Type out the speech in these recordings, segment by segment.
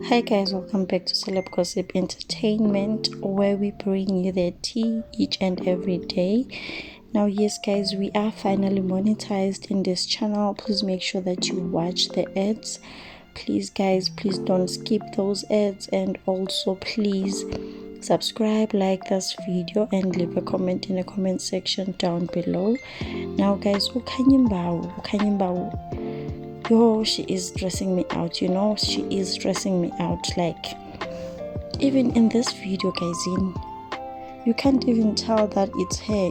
Hi guys, welcome back to Celeb Gossip Entertainment, where we bring you the tea each and every day. Now yes guys, we are finally monetized in this channel. Please make sure that you watch the ads. Please guys, please don't skip those ads, and also please subscribe, like this video, and leave a comment in the comment section down below. Now guys, Mbau, yo, she is stressing me out. She is stressing me out. Like, even in this video guys, you can't even tell that it's her.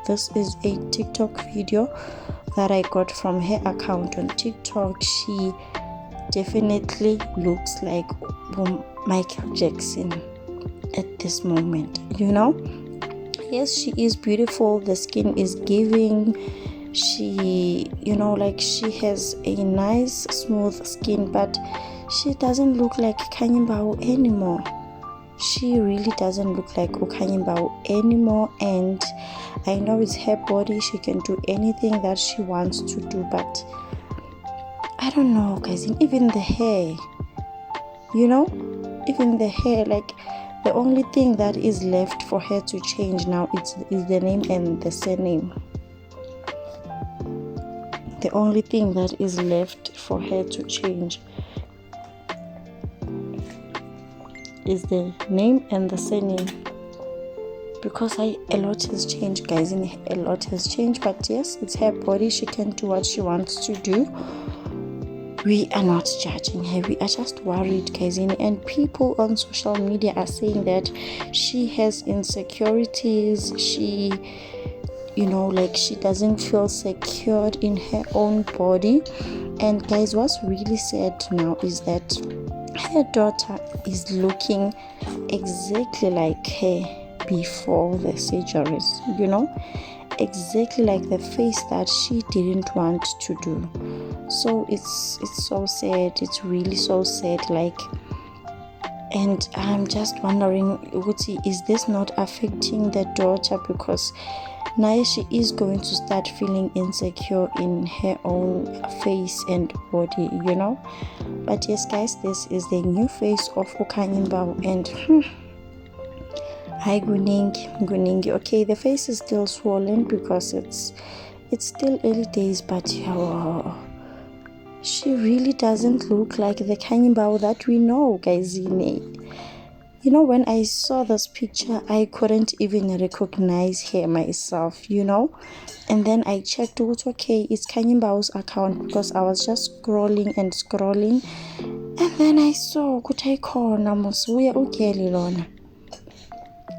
This is a TikTok video that I got from her account on TikTok. She definitely looks like Michael Jackson at this moment. Yes, she is beautiful, the skin is giving. She she has a nice smooth skin, but she doesn't look like Khanyi Mbau anymore. She really doesn't look like Khanyi Mbau anymore, and I know it's her body, she can do anything that she wants to do, but I don't know guys, even the hair, even the hair, like, the only thing that is left for her to change now is the name and the surname. The only thing that is left for her to change is the name and the surname, because a lot has changed guys, a lot has changed. But yes, it's her body, she can do what she wants to do. We are not judging her, we are just worried guys, and people on social media are saying that she has insecurities. She she doesn't feel secured in her own body. And guys, what's really sad now is that her daughter is looking exactly like her before the surgeries, exactly like the face that she didn't want to do. So it's so sad, it's really so sad. And I'm just wondering, is this not affecting the daughter? Because now she is going to start feeling insecure in her own face and body, But yes guys, this is the new face of Khanyi Mbau, and hi Guningi. Okay, the face is still swollen because it's still early days, but she really doesn't look like the Khanyi Mbau that we know guys. When I saw this picture, I couldn't even recognize her myself, And then I checked, okay, it's Khanyi Mbau's account, because I was just scrolling and scrolling. And then I saw,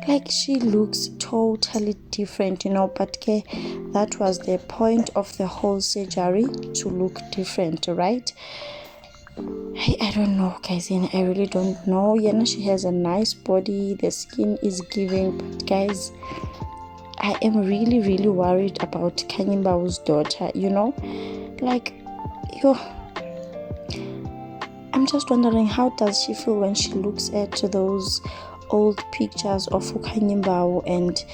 like, she looks totally different, but that was the point of the whole surgery, to look different, right? I don't know guys, I really don't know. She has a nice body, the skin is giving, but guys, I am really really worried about Khanyi Mbau's daughter. I'm just wondering, how does she feel when she looks at those old pictures of Khanyi Mbau, and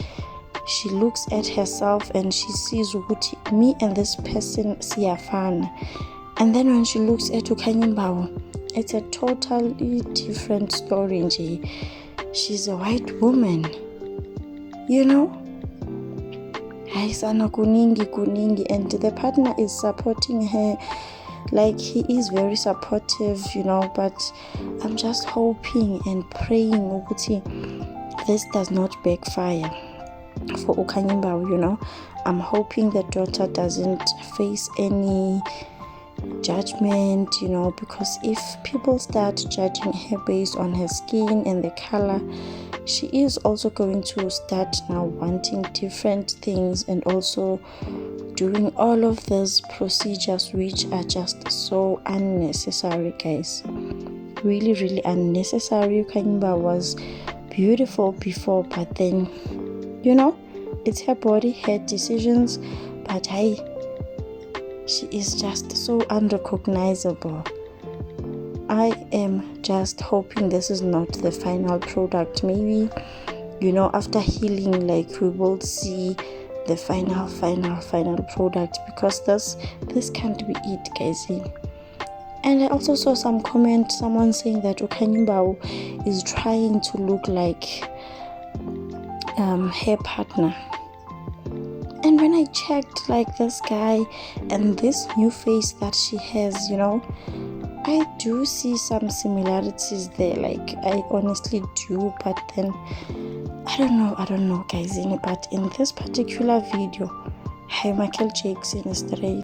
she looks at herself and she sees me and this person siyafana. And then when she looks at Khanyi Mbau, it's a totally different story. She's a white woman, Haisana kuningi, and the partner is supporting her. Like, he is very supportive, but I'm just hoping and praying this does not backfire for Khanyi Mbau. I'm hoping the daughter doesn't face any judgment, because if people start judging her based on her skin and the color, she is also going to start now wanting different things, and also doing all of these procedures, which are just so unnecessary guys, really really unnecessary. Khanyi Mbau was beautiful before, but then it's her body, her decisions, but she is just so unrecognizable. I am just hoping this is not the final product. Maybe after healing, like, we will see the final product, because this can't be it guys. And I also saw some comment, someone saying that Mbau is trying to look like her partner. And when I checked like this guy and this new face that she has, you know, I do see some similarities there. Like, I honestly do, but then I don't know guys, but in this particular video, hi Michael Jackson is straight.